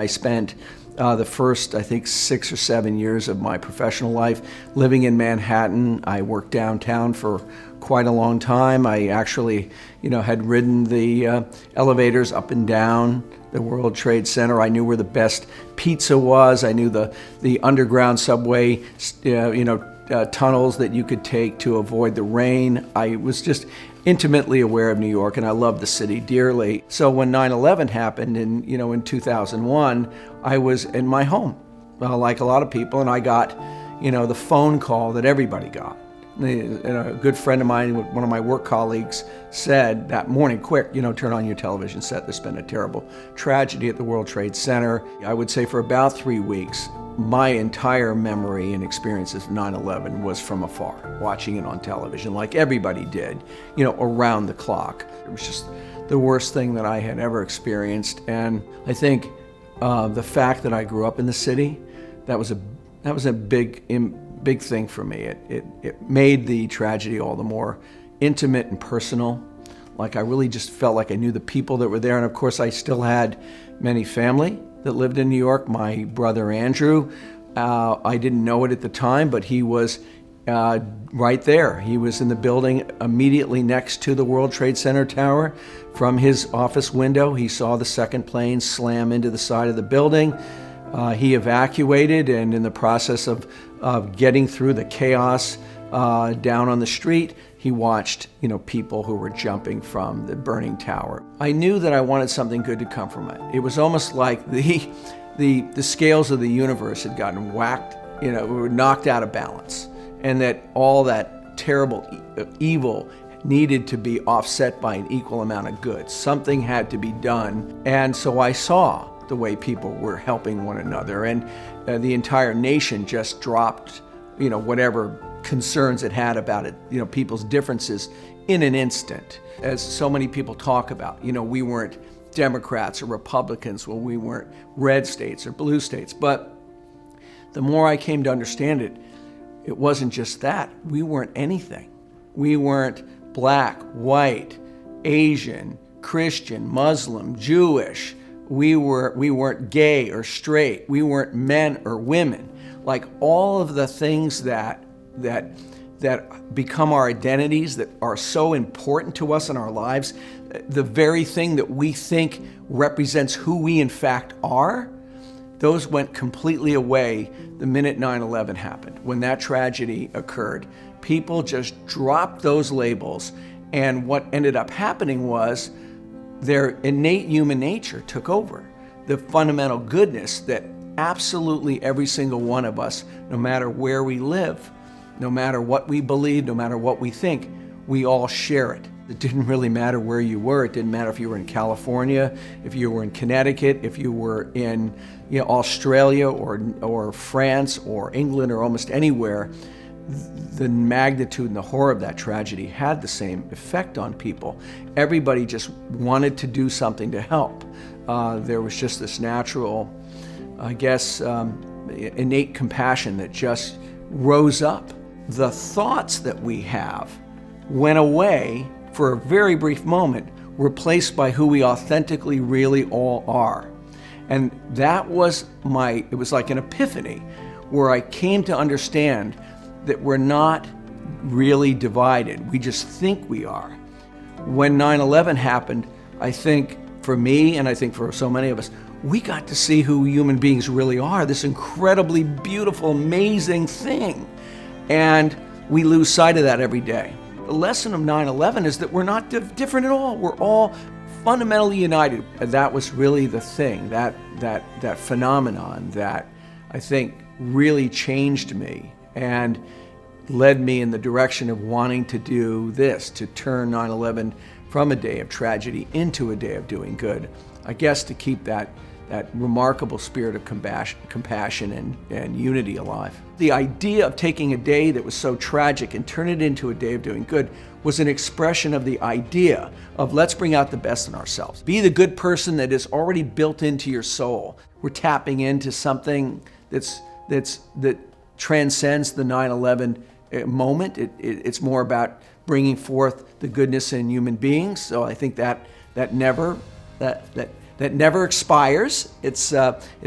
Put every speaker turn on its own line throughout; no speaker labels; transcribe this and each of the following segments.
I spent the first, I think, 6 or 7 years of my professional life living in Manhattan. I worked downtown for quite a long time. I actually, had ridden the elevators up and down the World Trade Center. I knew where the best pizza was. I knew the underground subway, tunnels that you could take to avoid the rain. I was just intimately aware of New York, and I love the city dearly. So when 9/11 happened in 2001, I was in my home, like a lot of people, and I got, the phone call that everybody got. And a good friend of mine, one of my work colleagues, said that morning, quick, turn on your television set. There's been a terrible tragedy at the World Trade Center. I would say for about 3 weeks, my entire memory and experiences of 9/11 was from afar, watching it on television like everybody did, around the clock. It was just the worst thing that I had ever experienced. And I think the fact that I grew up in the city, that was a big thing for me. It made the tragedy all the more intimate and personal. Like I really just felt like I knew the people that were there. And of course I still had many family that lived in New York. My brother Andrew, I didn't know it at the time, but he was right there. He was in the building immediately next to the World Trade Center tower. From his office window, he saw the second plane slam into the side of the building. He evacuated, and in the process of getting through the chaos down on the street, he watched, people who were jumping from the burning tower. I knew that I wanted something good to come from it. It was almost like the scales of the universe had gotten whacked, were knocked out of balance, and that all that terrible evil needed to be offset by an equal amount of good. Something had to be done, and so I saw the way people were helping one another, and the entire nation just dropped, whatever concerns it had about it, people's differences in an instant. As so many people talk about, we weren't Democrats or Republicans, well, we weren't red states or blue states, but the more I came to understand it, it wasn't just that. We weren't anything. We weren't black, white, Asian, Christian, Muslim, Jewish. We weren't gay or straight. We weren't men or women. Like all of the things that become our identities, that are so important to us in our lives, the very thing that we think represents who we in fact are, those went completely away the minute 9/11 happened. When that tragedy occurred, people just dropped those labels, and what ended up happening was their innate human nature took over. The fundamental goodness that absolutely every single one of us, no matter where we live, no matter what we believe, no matter what we think, we all share it. It didn't really matter where you were. It didn't matter if you were in California, if you were in Connecticut, if you were in Australia or France or England or almost anywhere. The magnitude and the horror of that tragedy had the same effect on people. Everybody just wanted to do something to help. There was just this natural, innate compassion that just rose up. The thoughts that we have went away for a very brief moment, replaced by who we authentically really all are. And that was it was like an epiphany where I came to understand that we're not really divided. We just think we are. When 9/11 happened, I think for me, and I think for so many of us, we got to see who human beings really are, this incredibly beautiful, amazing thing. And we lose sight of that every day. The lesson of 9/11 is that we're not different at all. We're all fundamentally united. And that was really the thing, that phenomenon that I think really changed me and led me in the direction of wanting to do this, to turn 9/11 from a day of tragedy into a day of doing good. I guess to keep that remarkable spirit of compassion and unity alive. The idea of taking a day that was so tragic and turn it into a day of doing good was an expression of the idea of let's bring out the best in ourselves. Be the good person that is already built into your soul. We're tapping into something that transcends the 9/11 moment. It's more about bringing forth the goodness in human beings. So I think that that never expires. It's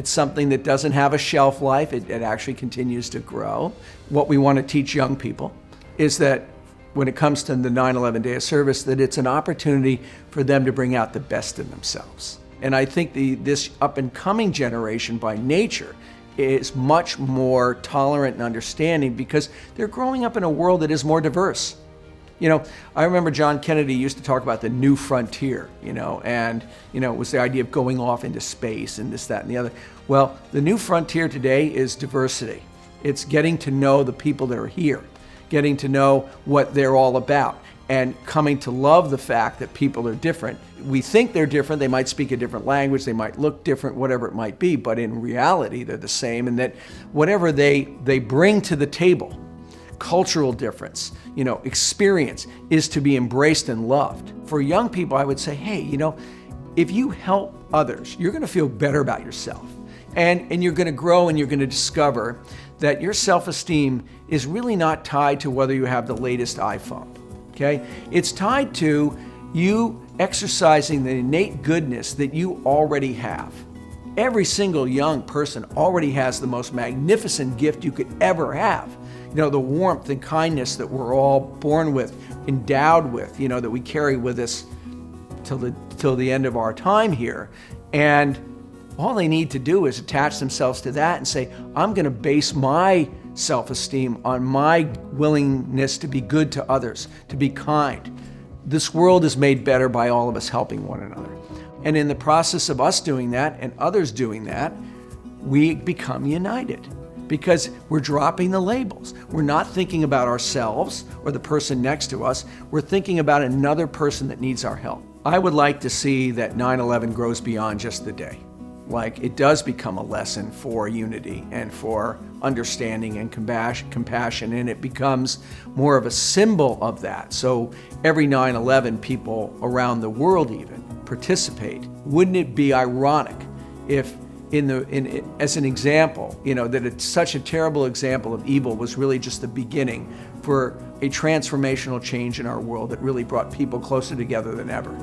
something that doesn't have a shelf life. It actually continues to grow. What we want to teach young people is that when it comes to the 9/11 Day of Service, that it's an opportunity for them to bring out the best in themselves. And I think this up-and-coming generation by nature is much more tolerant and understanding because they're growing up in a world that is more diverse. You know, I remember John Kennedy used to talk about the new frontier, and, it was the idea of going off into space and this, that, and the other. Well, the new frontier today is diversity. It's getting to know the people that are here, getting to know what they're all about, and coming to love the fact that people are different. We think they're different. They might speak a different language. They might look different, whatever it might be, but in reality, they're the same, and that whatever they bring to the table, cultural difference, experience, is to be embraced and loved. For young people, I would say, hey, if you help others, you're going to feel better about yourself. And you're going to grow, and you're going to discover that your self-esteem is really not tied to whether you have the latest iPhone, okay? It's tied to you exercising the innate goodness that you already have. Every single young person already has the most magnificent gift you could ever have. The warmth and kindness that we're all born with, endowed with, that we carry with us till the end of our time here. And all they need to do is attach themselves to that and say, I'm going to base my self-esteem on my willingness to be good to others, to be kind. This world is made better by all of us helping one another. And in the process of us doing that and others doing that, we become united because we're dropping the labels. We're not thinking about ourselves or the person next to us. We're thinking about another person that needs our help. I would like to see that 9/11 grows beyond just the day. Like it does become a lesson for unity and for understanding and compassion, and it becomes more of a symbol of that. So every 9/11 people around the world even participate. Wouldn't it be ironic if as an example, that it's such a terrible example of evil was really just the beginning for a transformational change in our world that really brought people closer together than ever.